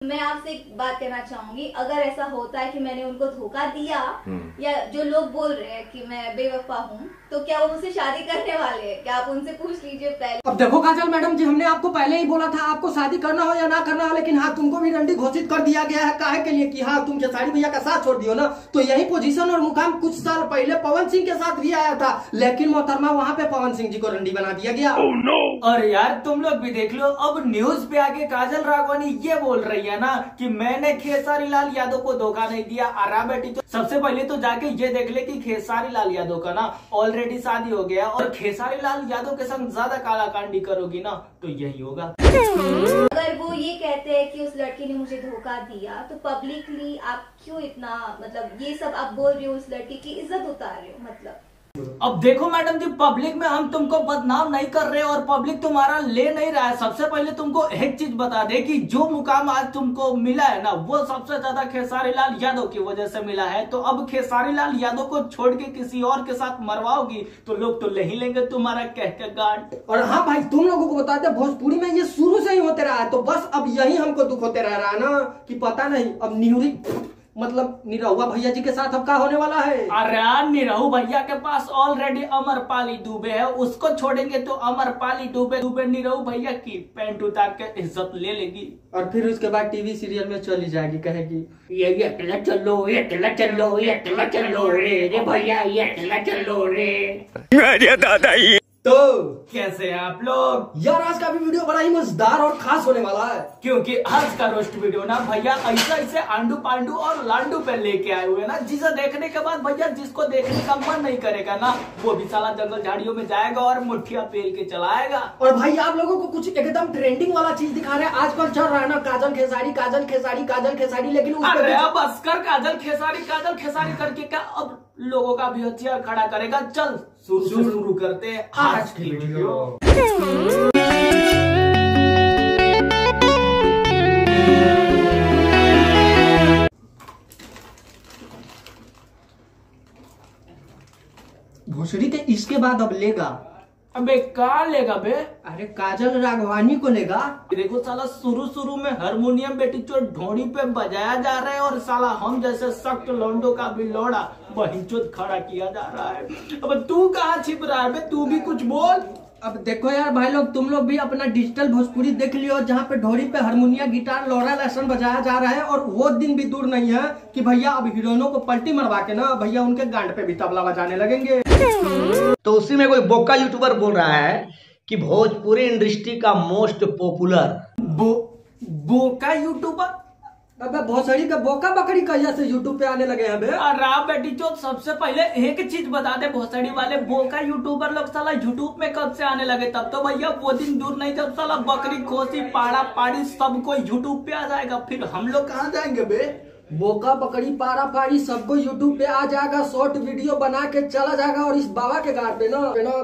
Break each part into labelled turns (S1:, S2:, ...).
S1: मैं आपसे एक बात कहना चाहूंगी, अगर ऐसा होता है कि मैंने उनको धोखा दिया या जो लोग बोल रहे हैं कि मैं बेवफा हूँ, तो क्या वो मुझसे शादी करने वाले हैं? क्या आप उनसे पूछ लीजिए पहले।
S2: अब देखो काजल मैडम जी, हमने आपको पहले ही बोला था आपको शादी करना हो या ना करना हो, लेकिन हाँ तुमको भी रंडी घोषित कर दिया गया है। काहे के लिए कि हाँ तुम खेसारी भैया का साथ छोड़ दियो ना, तो यही पोजीशन और मुकाम कुछ साल पहले पवन सिंह के साथ भी आया था, लेकिन मोहतरमा वहाँ पे पवन सिंह जी को रंडी बना दिया गया।
S3: और यार तुम लोग भी देख लो, अब न्यूज पे आके काजल राघवानी ये बोल रही है ना कि मैंने खेसारी लाल यादव को धोखा नहीं दिया। अरा बेटी, तो सबसे पहले तो जाके ये देख ले कि खेसारी लाल यादव का ना ऑलरेडी शादी हो गया, और खेसारी लाल यादव के संग ज्यादा कालाकांडी करोगी ना तो यही होगा।
S1: अगर वो ये कहते हैं कि उस लड़की ने मुझे धोखा दिया, तो पब्लिकली आप क्यों इतना मतलब ये सब आप बोल रहे हो, उस लड़की की इज्जत उतार रहे हो? मतलब
S3: अब देखो मैडम जी, पब्लिक में हम तुमको बदनाम नहीं कर रहे और पब्लिक तुम्हारा ले नहीं रहा है। सबसे पहले तुमको एक चीज बता दे कि जो मुकाम आज तुमको मिला है ना, वो सबसे ज्यादा खेसारी लाल यादव की वजह से मिला है। तो अब खेसारी लाल यादव को छोड़ के किसी और के साथ मरवाओगी तो लोग तो ले ही लेंगे तुम्हारा कह के गांड।
S2: और हाँ भाई, तुम लोगों को बताते भोजपुरी में ये शुरू से ही होते रहा है, तो बस अब यही हमको दुख होते रह रहा है ना कि पता नहीं अब न्यूरी मतलब निरहुआ भैया जी के साथ अब क्या होने वाला है।
S3: अरे निरहु भैया के पास ऑलरेडी अमरपाली दुबे है, उसको छोड़ेंगे तो अमरपाली दुबे निरहु भैया की पैंट उतार के इज्जत ले लेगी,
S2: और फिर उसके बाद टीवी सीरियल में चली जाएगी, कहेगी
S3: ये अकेला चलो, ये अकेला चलो, ये अकेला चलो रे भैया, ये अकेला चलो रे। अरे दादा तो कैसे हैं आप लोग?
S2: यार आज का भी वीडियो बड़ा ही मजेदार और खास होने वाला है,
S3: क्योंकि आज का रोस्ट वीडियो ना भैया ऐसे आंडू पांडू और लांडू पे लेके आए हुए ना, जिसे देखने के बाद भैया जिसको देखने का मन नहीं करेगा ना, वो भी साला जंगल झाड़ियों में जाएगा और मुठिया पेल के चलाएगा।
S2: और भाई आप लोगों को कुछ एकदम ट्रेंडिंग वाला चीज दिखा रहे हैं, आजकल चल रहा है ना काजल खेसारी काजल खेसारी काजल खेसारी, लेकिन
S3: अरे बस कर काजल खेसारी करके क्या अब लोगों का भी हथियार खड़ा करेगा। चल शुरू करते हैं आज की वीडियो।
S2: भोसड़ी के इसके बाद अब लेगा।
S3: अबे कहाँ लेगा बे?
S2: अरे काजल राघवानी को लेगा।
S3: देखो साला शुरू में हारमोनियम बेटी चोट ढोड़ी पे बजाया जा रहा है, और साला हम जैसे सख्त लौंडो का भी लौड़ा वही चोट खड़ा किया जा रहा है। अब तू कहाँ छिप रहा है बे? तू भी कुछ बोल।
S2: अब देखो यार भाई लोग, तुम लोग भी अपना डिजिटल भोजपुरी देख लियो, जहाँ पे ढोरी पे हारमोनिया गिटार लौड़ा लहसुन बजाया जा रहा है, और वो दिन भी दूर नहीं है कि भैया अब हीरोइनों को पलटी मरवा के ना भैया उनके गांड पे भी तबला बजाने लगेंगे।
S4: तो उसी में कोई बोका यूट्यूबर बोल रहा है कि भोजपुरी इंडस्ट्री का मोस्ट पॉपुलर
S3: बोका यूट्यूबर।
S2: अबे भोसड़ी का बोका बकरी कहिया से यूट्यूब पे आने लगे हैं बे?
S3: अरे बेटी चोद, सबसे पहले एक चीज बता दे, भोसड़ी वाले बोका यूट्यूबर लोग साला यूट्यूब में कब से आने लगे? तब तो भैया वो दिन दूर नहीं जब साला बकरी खोसी पाड़ा पाड़ी सबको यूट्यूब पे आ जाएगा, फिर हम लोग कहाँ जाएंगे बे?
S2: बोका बकरी पारा पारी सबको यूट्यूब पे आ जाएगा, शॉर्ट वीडियो बना के चला जाएगा, और इस बाबा के गाड़ पे ना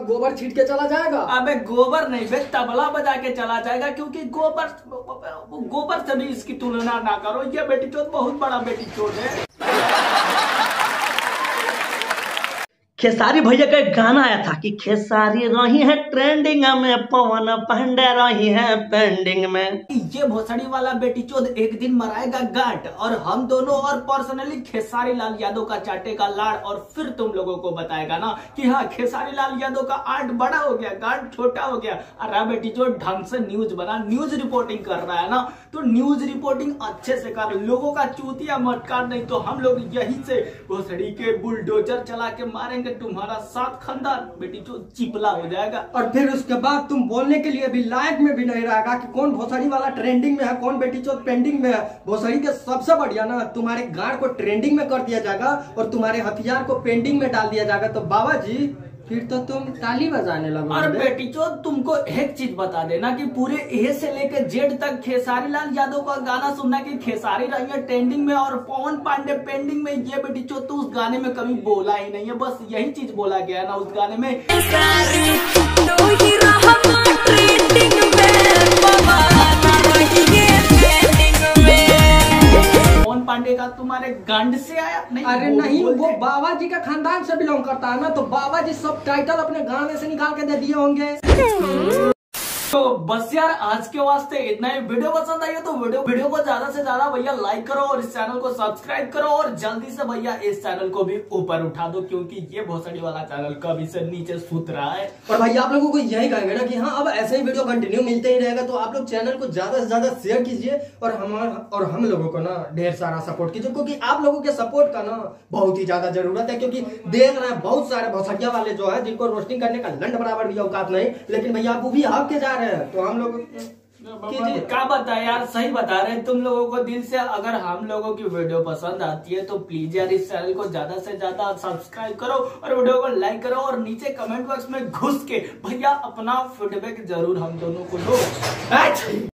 S2: गोबर छीट के चला जाएगा।
S3: अबे गोबर नहीं बे, तबला बजा के चला जाएगा, क्योंकि गोबर से भी इसकी तुलना ना करो, ये बेटी चोद बहुत बड़ा बेटी चोद है।
S4: खेसारी भैया का एक गाना आया था कि खेसारी रही है ट्रेंडिंग में, पवन पांडे रही है पेंडिंग में।
S3: ये भोसड़ी वाला बेटी चोद एक दिन मराएगा गांठ, और हम दोनों और पर्सनली खेसारी लाल यादव का चाटेगा लाड़, और फिर तुम लोगों को बताएगा ना कि हाँ खेसारी लाल यादव का आर्ट बड़ा हो गया, गांठ छोटा हो गया। अरे बेटी चोद ढंग से न्यूज बना, न्यूज रिपोर्टिंग कर रहा है ना तो न्यूज रिपोर्टिंग अच्छे से कर, लोगों का चूतिया मत काट, नहीं तो हम लोग यही से भोसड़ी के बुलडोजर चला के मारेंगे तुम्हारा साथ खानदान बेटी जो चिपला हो जाएगा।
S2: और फिर उसके बाद तुम बोलने के लिए भी लायक में भी नहीं रहेगा कि कौन भोसड़ी वाला ट्रेंडिंग में है, कौन बेटी चो पेंडिंग में है। भोसड़ी के सबसे बढ़िया ना तुम्हारे गाड़ को ट्रेंडिंग में कर दिया जाएगा और तुम्हारे हथियार को पेंडिंग में डाल दिया जाएगा, तो बाबा जी फिर तो तुम ताली बजाने लगो।
S3: और बेटी चो तुमको एक चीज बता देना कि पूरे ए से लेकर जेड तक खेसारी लाल यादव का गाना सुनना कि खेसारी रही है ट्रेंडिंग में और पवन पांडे पेंडिंग में, ये बेटी चो तो उस गाने में कभी बोला ही नहीं है, बस यही चीज बोला गया है ना उस गाने में। पांडे का तुम्हारे गांड से आया नहीं?
S2: अरे नहीं, वो बाबा जी का खानदान से बिलोंग करता है ना, तो बाबा जी सब टाइटल अपने गाने से निकाल के दे दिए होंगे।
S3: तो बस यार आज के वास्ते इतना ही। वीडियो पसंद आई हो तो वीडियो को ज्यादा से ज्यादा भैया लाइक करो और इस चैनल को सब्सक्राइब करो और जल्दी से भैया इस चैनल को भी ऊपर उठा दो, क्योंकि ये भोसड़ी वाला चैनल कभी से नीचे सूत रहा है।
S2: और भाई आप लोगों को यही कहेंगे ना कि हाँ अब ऐसे ही वीडियो कंटिन्यू मिलते ही रहेगा, तो आप लोग चैनल को ज्यादा से ज्यादा शेयर कीजिए और हम लोगों को ना ढेर सारा सपोर्ट कीजिए, क्योंकि आप लोगों के सपोर्ट का ना बहुत ही ज्यादा जरूरत है। क्योंकि देख रहे हैं बहुत सारे भोसड़िया वाले जो है जिनको रोस्टिंग करने का लंड बराबर भी औकात नहीं, लेकिन भैया आप वो भी हक के जा रहे हैं, तो हम लोग
S3: क्या बता यार, सही बता रहे हैं तुम लोगों को दिल से। अगर हम लोगों की वीडियो पसंद आती है तो प्लीज यार इस चैनल को ज्यादा से ज्यादा सब्सक्राइब करो और वीडियो को लाइक करो और नीचे कमेंट बॉक्स में घुस के भैया अपना फीडबैक जरूर हम दोनों को दो।